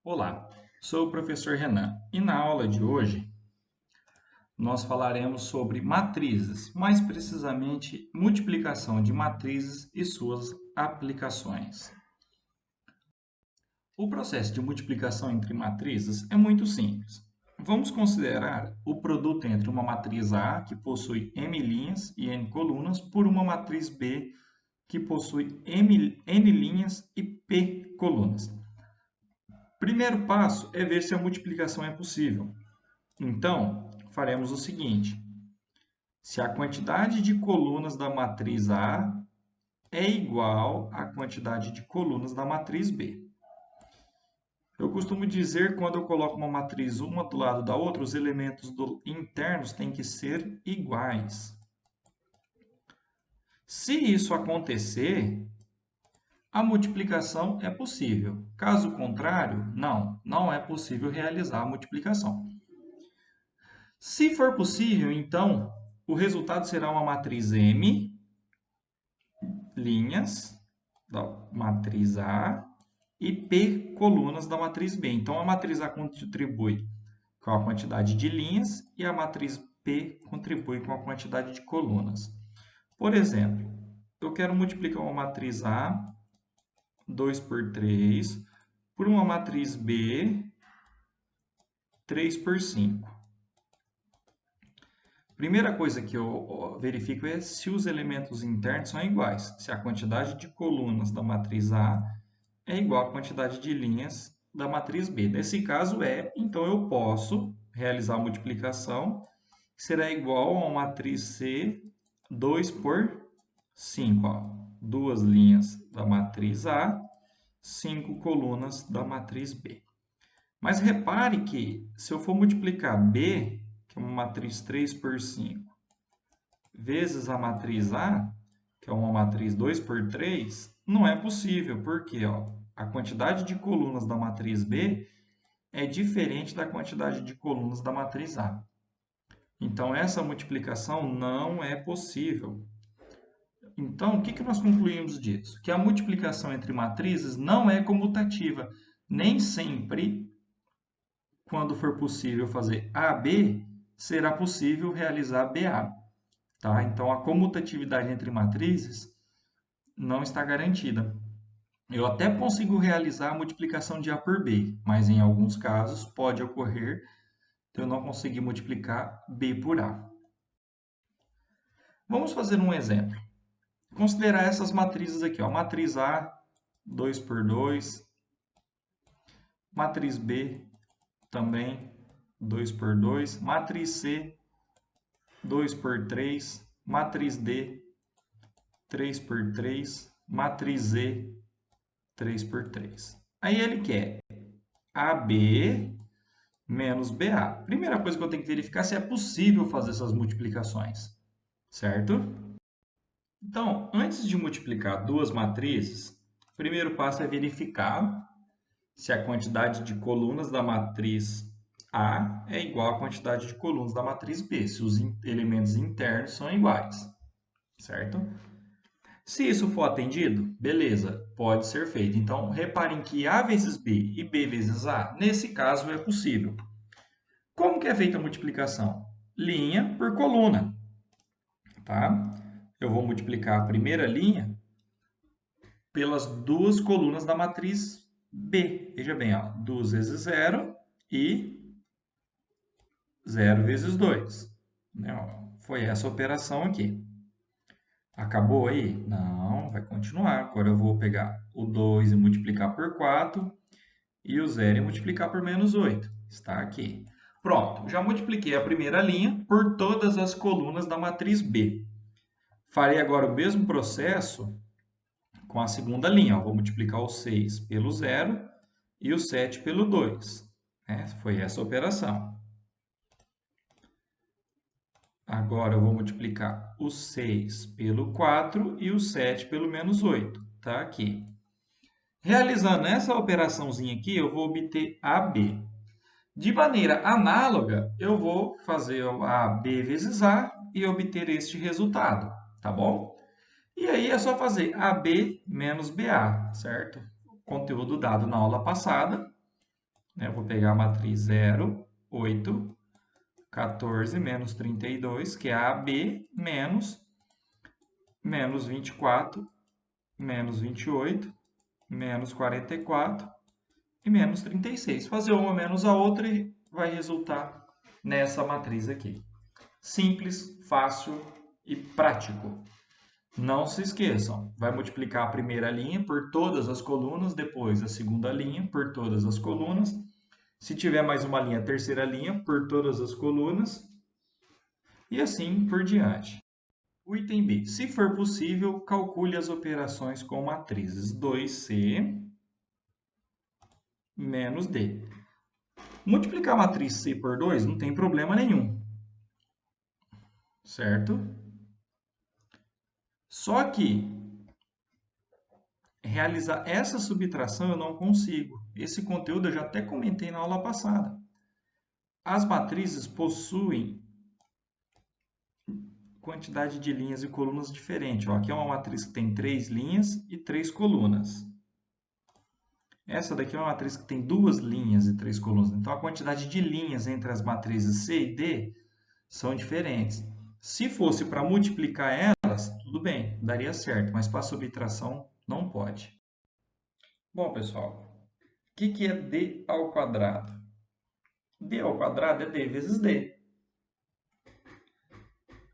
Olá, sou o professor Renan e na aula de hoje nós falaremos sobre matrizes, mais precisamente multiplicação de matrizes e suas aplicações. O processo de multiplicação entre matrizes é muito simples. Vamos considerar o produto entre uma matriz A, que possui m linhas e n colunas, por uma matriz B, que possui n linhas e p colunas. Primeiro passo é ver se a multiplicação é possível. Então, faremos o seguinte: se a quantidade de colunas da matriz A é igual à quantidade de colunas da matriz B. Eu costumo dizer, quando eu coloco uma matriz uma do lado da outra, os elementos internos têm que ser iguais. Se isso acontecer, a multiplicação é possível. Caso contrário, não é possível realizar a multiplicação. Se for possível, então, o resultado será uma matriz M, linhas da matriz A, e P colunas da matriz B. Então, a matriz A contribui com a quantidade de linhas e a matriz P contribui com a quantidade de colunas. Por exemplo, eu quero multiplicar uma matriz A, 2 por 3, por uma matriz B, 3 por 5. Primeira coisa que eu verifico é se os elementos internos são iguais. Se a quantidade de colunas da matriz A é igual à quantidade de linhas da matriz B. Nesse caso então eu posso realizar a multiplicação, que será igual a uma matriz C, 2 por 5. Duas linhas da matriz A, 5 colunas da matriz B. Mas repare que, se eu for multiplicar B, que é uma matriz 3 por 5, vezes a matriz A, que é uma matriz 2 por 3, não é possível, porque a quantidade de colunas da matriz B é diferente da quantidade de colunas da matriz A. Então, essa multiplicação não é possível. Então, o que nós concluímos disso? Que a multiplicação entre matrizes não é comutativa. Nem sempre, quando for possível fazer AB, será possível realizar BA. Tá? Então, a comutatividade entre matrizes não está garantida. Eu até consigo realizar a multiplicação de A por B, mas em alguns casos pode ocorrer de eu não conseguir multiplicar B por A. Vamos fazer um exemplo. Considerar essas matrizes aqui. Matriz A, 2 por 2. Matriz B, também 2 por 2. Matriz C, 2 por 3. Matriz D, 3 por 3. Matriz E, 3 por 3. Aí ele quer AB menos BA. Primeira coisa que eu tenho que verificar se é possível fazer essas multiplicações, certo? Então, antes de multiplicar duas matrizes, o primeiro passo é verificar se a quantidade de colunas da matriz A é igual à quantidade de colunas da matriz B, se os elementos internos são iguais, certo? Se isso for atendido, beleza, pode ser feito. Então, reparem que A vezes B e B vezes A, nesse caso, é possível. Como que é feita a multiplicação? Linha por coluna, tá? Eu vou multiplicar a primeira linha pelas duas colunas da matriz B. Veja bem, 2 vezes 0 e 0 vezes 2. Né? Foi essa operação aqui. Acabou aí? Não, vai continuar. Agora eu vou pegar o 2 e multiplicar por 4 e o 0 e multiplicar por menos 8. Está aqui. Pronto, já multipliquei a primeira linha por todas as colunas da matriz B. Farei agora o mesmo processo com a segunda linha. Vou multiplicar o 6 pelo 0 e o 7 pelo 2. Foi essa a operação. Agora eu vou multiplicar o 6 pelo 4 e o 7 pelo menos 8. Está aqui. Realizando essa operaçãozinha aqui, eu vou obter AB. De maneira análoga, eu vou fazer AB vezes A e obter este resultado, tá bom? E aí é só fazer AB menos BA, certo? Conteúdo dado na aula passada. Eu vou pegar a matriz 0, 8, 14 menos 32, que é a AB, menos 24, menos 28, menos 44 e menos 36. Fazer uma menos a outra e vai resultar nessa matriz aqui. Simples, fácil e prático. Não se esqueçam, vai multiplicar a primeira linha por todas as colunas, depois a segunda linha por todas as colunas. Se tiver mais uma linha, a terceira linha por todas as colunas. E assim por diante. O item B. Se for possível, calcule as operações com matrizes 2C menos D. Multiplicar a matriz C por 2 não tem problema nenhum. Certo? Só que realizar essa subtração eu não consigo. Esse conteúdo eu já até comentei na aula passada. As matrizes possuem quantidade de linhas e colunas diferente. Ó, aqui é uma matriz que tem 3 linhas e 3 colunas. Essa daqui é uma matriz que tem 2 linhas e 3 colunas. Então, a quantidade de linhas entre as matrizes C e D são diferentes. Se fosse para multiplicar elas, tudo bem, daria certo, mas para subtração não pode. Bom, pessoal, o que é D ao quadrado? D ao quadrado é D vezes D.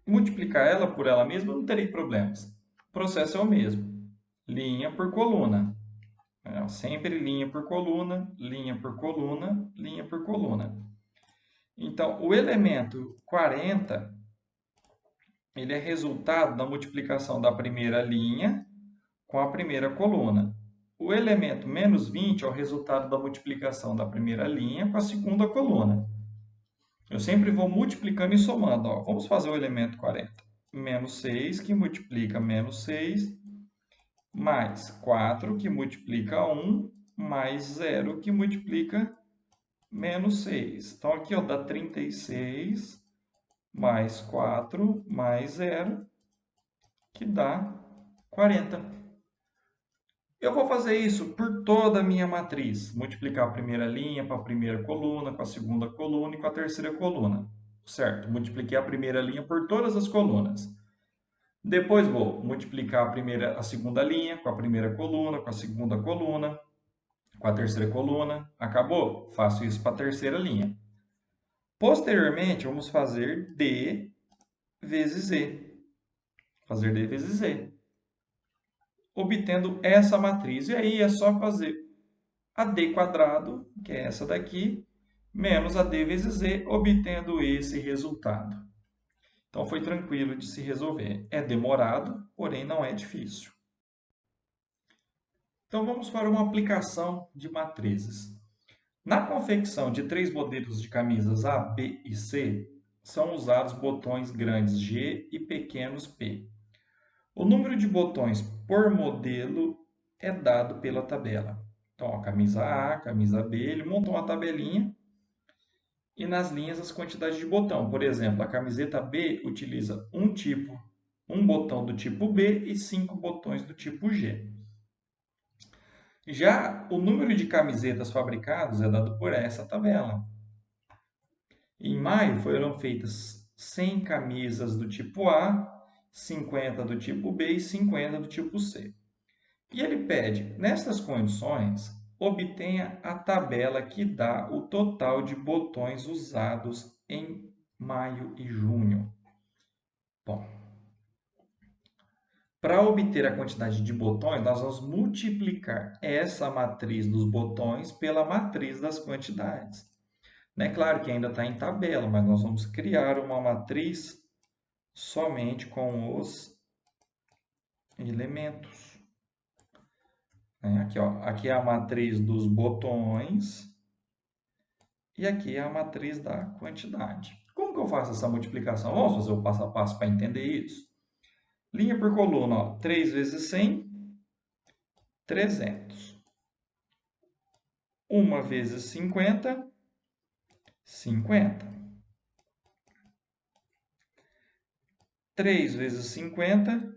Multiplicar ela por ela mesma não terei problemas. O processo é o mesmo. Linha por coluna. Sempre linha por coluna, linha por coluna, linha por coluna. Então, o elemento 40, ele é resultado da multiplicação da primeira linha com a primeira coluna. O elemento menos 20 é o resultado da multiplicação da primeira linha com a segunda coluna. Eu sempre vou multiplicando e somando. Ó. Vamos fazer o elemento 40. Menos 6, que multiplica menos 6, mais 4, que multiplica 1, mais 0, que multiplica menos 6. Então, aqui ó, dá 36, mais 4, mais 0, que dá 40. Eu vou fazer isso por toda a minha matriz. Multiplicar a primeira linha para a primeira coluna, com a segunda coluna e com a terceira coluna. Certo? Multipliquei a primeira linha por todas as colunas. Depois vou multiplicar a segunda linha com a primeira coluna, com a segunda coluna, com a terceira coluna. Acabou? Faço isso para a terceira linha. Posteriormente, vamos fazer D vezes Z. Fazer D vezes Z. Obtendo essa matriz. E aí é só fazer a D quadrado, que é essa daqui, menos a D vezes Z, obtendo esse resultado. Então, foi tranquilo de se resolver. É demorado, porém não é difícil. Então, vamos para uma aplicação de matrizes. Na confecção de 3 modelos de camisas A, B e C, são usados botões grandes G e pequenos P. O número de botões por modelo é dado pela tabela. Então, a camisa A, camisa B, ele montou uma tabelinha e nas linhas as quantidades de botão. Por exemplo, a camiseta B utiliza um botão do tipo B e 5 botões do tipo G. Já o número de camisetas fabricadas é dado por essa tabela. Em maio foram feitas 100 camisas do tipo A, 50 do tipo B e 50 do tipo C. E ele pede, nestas condições, obtenha a tabela que dá o total de botões usados em maio e junho. Bom, para obter a quantidade de botões, nós vamos multiplicar essa matriz dos botões pela matriz das quantidades. É claro que ainda está em tabela, mas nós vamos criar uma matriz somente com os elementos. Aqui, ó, aqui é a matriz dos botões e aqui é a matriz da quantidade. Como que eu faço essa multiplicação? Vamos fazer o passo a passo para entender isso? Linha por coluna, ó, 3 vezes 100, 300. 1 vezes 50, 50. 3 vezes 50,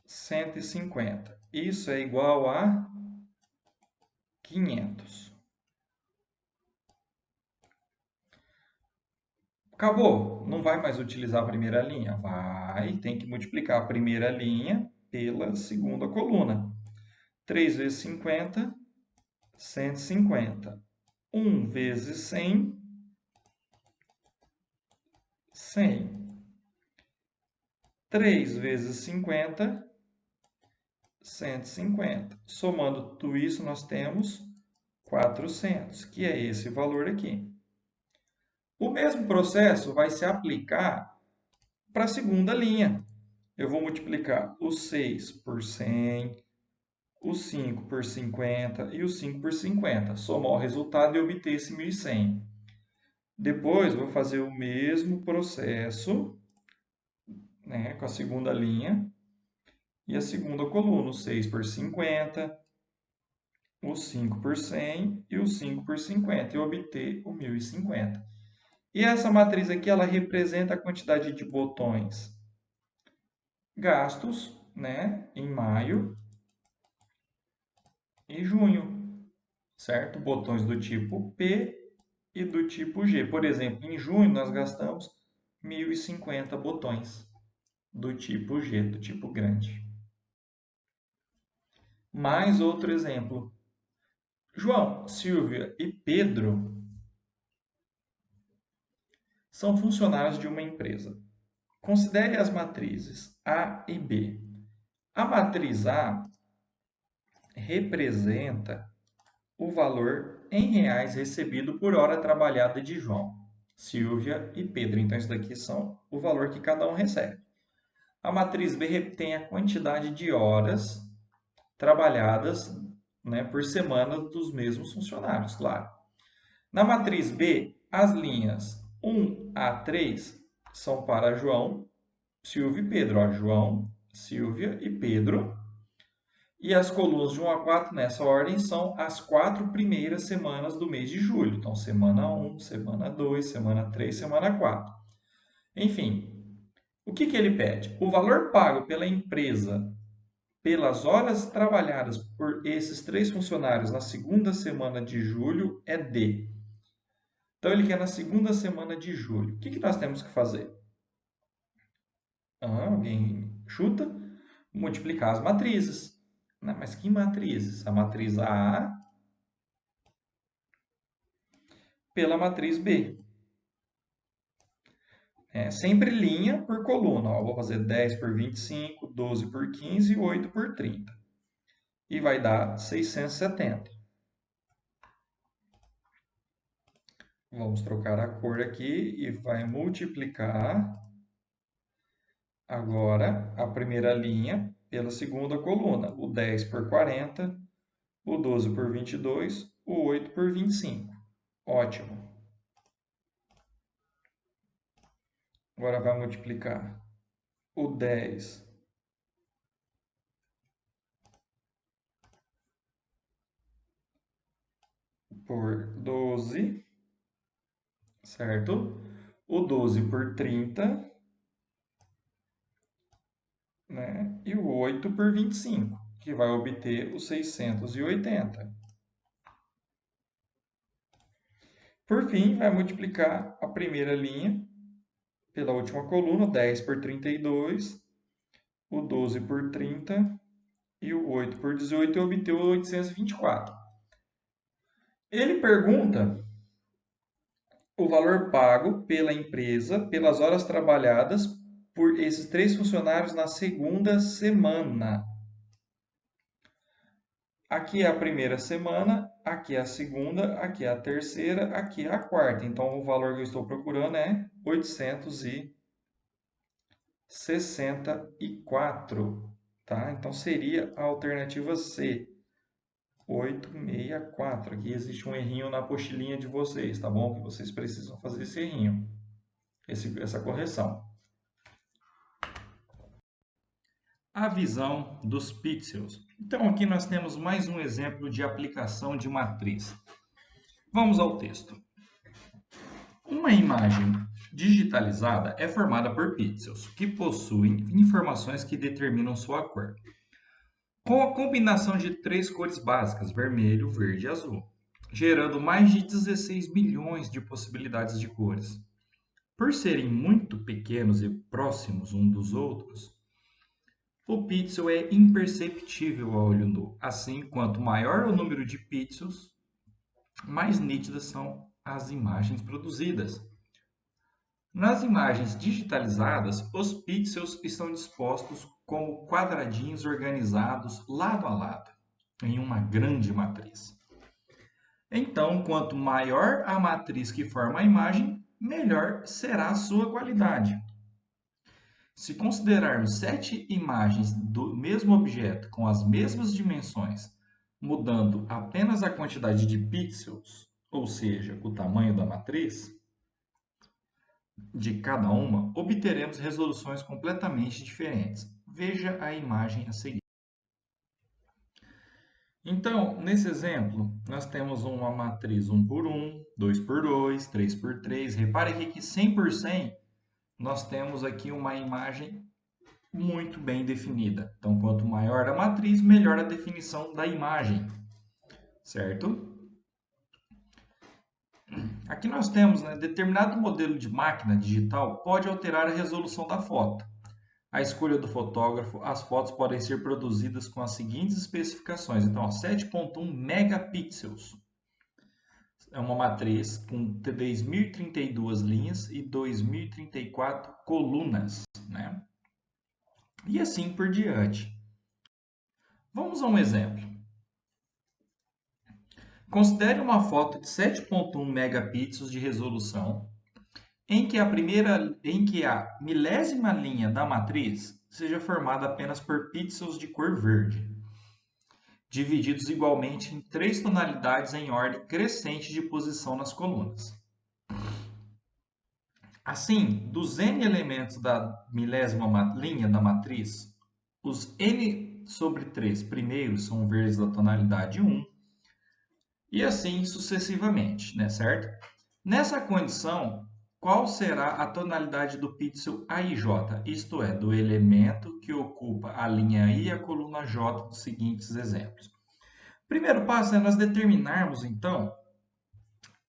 150. Isso é igual a 500. Acabou. Não vai mais utilizar a primeira linha? Vai, tem que multiplicar a primeira linha pela segunda coluna. 3 vezes 50, 150. 1 vezes 100, 100. 3 vezes 50, 150. Somando tudo isso, nós temos 400, que é esse valor aqui. O mesmo processo vai se aplicar para a segunda linha. Eu vou multiplicar o 6 por 100, o 5 por 50 e o 5 por 50. Somar o resultado e obter esse 1.100. Depois, vou fazer o mesmo processo, né, com a segunda linha e a segunda coluna. O 6 por 50, o 5 por 100 e o 5 por 50. E obter o 1.050. E essa matriz aqui, ela representa a quantidade de botões gastos, né, em maio e junho, certo? Botões do tipo P e do tipo G. Por exemplo, em junho nós gastamos 1.050 botões do tipo G, do tipo grande. Mais outro exemplo. João, Silvia e Pedro são funcionários de uma empresa. Considere as matrizes A e B. A matriz A representa o valor em reais recebido por hora trabalhada de João, Silvia e Pedro. Então, isso daqui são o valor que cada um recebe. A matriz B tem a quantidade de horas trabalhadas, né, por semana dos mesmos funcionários, claro. Na matriz B, as linhas 1 a 3 são para João, Silvia e Pedro. Ó, João, Silvia e Pedro. E as colunas de 1 a 4 nessa ordem são as 4 primeiras semanas do mês de julho. Então, semana 1, semana 2, semana 3, semana 4. Enfim, o que ele pede? O valor pago pela empresa pelas horas trabalhadas por esses 3 funcionários na segunda semana de julho é D. Então, ele quer na segunda semana de julho. O que nós temos que fazer? Alguém chuta? Multiplicar as matrizes. Não, mas que matrizes? A matriz A pela matriz B. Sempre linha por coluna. Ó, vou fazer 10 por 25, 12 por 15 e 8 por 30. E vai dar 670. Vamos trocar a cor aqui e vai multiplicar agora a primeira linha pela segunda coluna. O 10 por 40, o 12 por 22, o 8 por 25. Ótimo. Agora vai multiplicar o 10 por 12, certo? O 12 por 30, né? E o 8 por 25, que vai obter os 680. Por fim, vai multiplicar a primeira linha pela última coluna, 10 por 32, o 12 por 30 e o 8 por 18 e obter o 824. Ele pergunta o valor pago pela empresa pelas horas trabalhadas por esses 3 funcionários na segunda semana. Aqui é a primeira semana, aqui é a segunda, aqui é a terceira, aqui é a quarta. Então, o valor que eu estou procurando é 864, tá? Então, seria a alternativa C, 864. Aqui existe um errinho na apostilinha de vocês, tá bom? Que vocês precisam fazer esse errinho, essa correção. A visão dos pixels. Então, aqui nós temos mais um exemplo de aplicação de matriz. Vamos ao texto. Uma imagem digitalizada é formada por pixels, que possuem informações que determinam sua cor. Com a combinação de 3 cores básicas, vermelho, verde e azul, gerando mais de 16 bilhões de possibilidades de cores. Por serem muito pequenos e próximos um dos outros, o pixel é imperceptível a olho nu. Assim, quanto maior o número de pixels, mais nítidas são as imagens produzidas. Nas imagens digitalizadas, os pixels estão dispostos como quadradinhos organizados lado a lado, em uma grande matriz. Então, quanto maior a matriz que forma a imagem, melhor será a sua qualidade. Se considerarmos 7 imagens do mesmo objeto com as mesmas dimensões, mudando apenas a quantidade de pixels, ou seja, o tamanho da matriz, de cada uma, obteremos resoluções completamente diferentes. Veja a imagem a seguir. Então, nesse exemplo, nós temos uma matriz 1 por 1, 2 por 2, 3 por 3. Repare aqui que 100 por 100, nós temos aqui uma imagem muito bem definida. Então, quanto maior a matriz, melhor a definição da imagem, certo? Aqui nós temos, determinado modelo de máquina digital pode alterar a resolução da foto. A escolha do fotógrafo, as fotos podem ser produzidas com as seguintes especificações. Então, 7.1 megapixels. É uma matriz com 3.032 linhas e 2.034 colunas, né? E assim por diante. Vamos a um exemplo. Considere uma foto de 7.1 megapixels de resolução em que a milésima linha da matriz seja formada apenas por pixels de cor verde, divididos igualmente em 3 tonalidades em ordem crescente de posição nas colunas. Assim, dos n elementos da milésima linha da matriz, os n sobre 3 primeiros são verdes da tonalidade 1, e assim sucessivamente, né, certo? Nessa condição, qual será a tonalidade do pixel AIJ, isto é, do elemento que ocupa a linha I e a coluna J dos seguintes exemplos? Primeiro passo é nós determinarmos, então,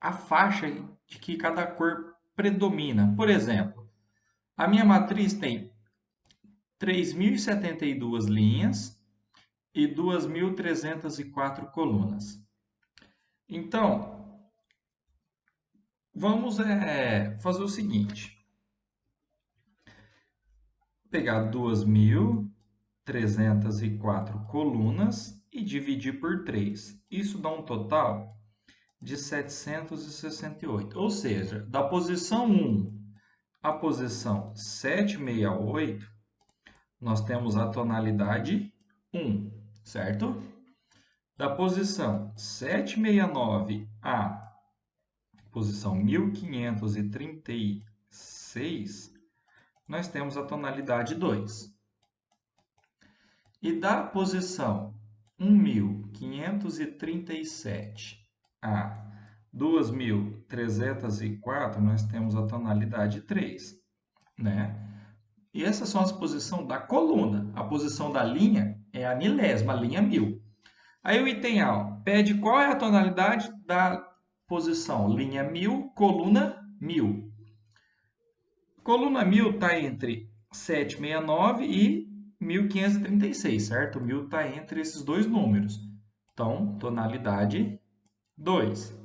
a faixa de que cada cor predomina. Por exemplo, a minha matriz tem 3.072 linhas e 2.304 colunas. Então, vamos fazer o seguinte. Pegar 2.304 colunas e dividir por 3. Isso dá um total de 768. Ou seja, da posição 1 à posição 768, nós temos a tonalidade 1, certo? Da posição 769 à posição 1536, nós temos a tonalidade 2. E da posição 1537 a 2304, nós temos a tonalidade 3, né? E essas são as posições da coluna. A posição da linha é a milésima, a linha 1000. Aí o item A, ó, pede qual é a tonalidade da posição linha 1000, coluna 1000. Coluna 1000 está entre 769 e 1536, certo? 1000 está entre esses dois números. Então, tonalidade 2.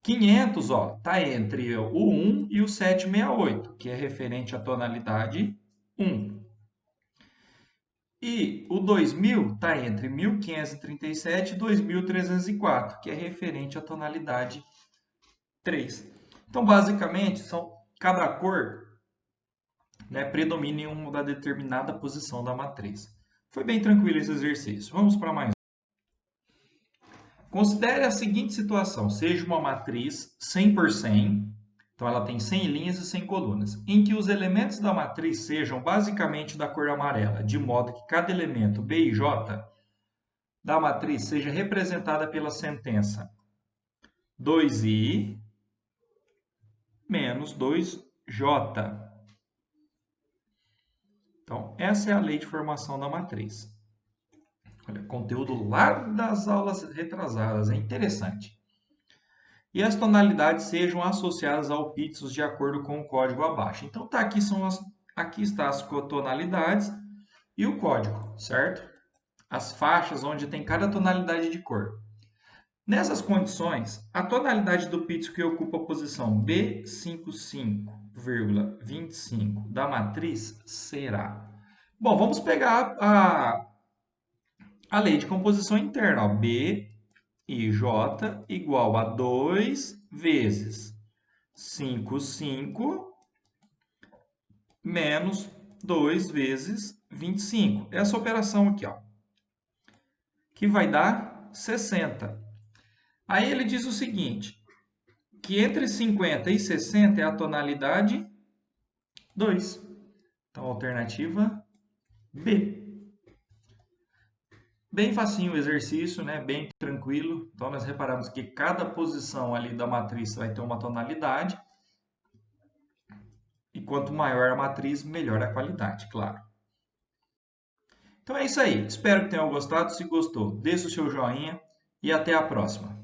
500, ó, está entre o 1 e o 768, que é referente à tonalidade 1. E o 2000 está entre 1537 e 2304, que é referente à tonalidade 3. Então, basicamente, cada cor, né, predomina em uma determinada posição da matriz. Foi bem tranquilo esse exercício. Vamos para mais. Considere a seguinte situação, seja uma matriz 100 por 100, então ela tem 100 linhas e 100 colunas, em que os elementos da matriz sejam basicamente da cor amarela, de modo que cada elemento B e J da matriz seja representada pela sentença 2i menos 2j. Então, essa é a lei de formação da matriz. Olha, conteúdo lá das aulas retrasadas, é interessante. e as tonalidades sejam associadas ao pixels de acordo com o código abaixo. Então, aqui está as tonalidades e o código, certo? As faixas onde tem cada tonalidade de cor. Nessas condições, a tonalidade do pixel que ocupa a posição B55,25 da matriz será... Bom, vamos pegar a lei de composição interna. Ó. B e J igual a 2 vezes 55 menos 2 vezes 25. Essa operação aqui, ó, que vai dar 60. Aí ele diz o seguinte, que entre 50 e 60 é a tonalidade 2. Então, alternativa B. Bem facinho o exercício, né? Bem tranquilo. Então, nós reparamos que cada posição ali da matriz vai ter uma tonalidade. E quanto maior a matriz, melhor a qualidade, claro. Então é isso aí. Espero que tenham gostado. Se gostou, deixe o seu joinha e até a próxima.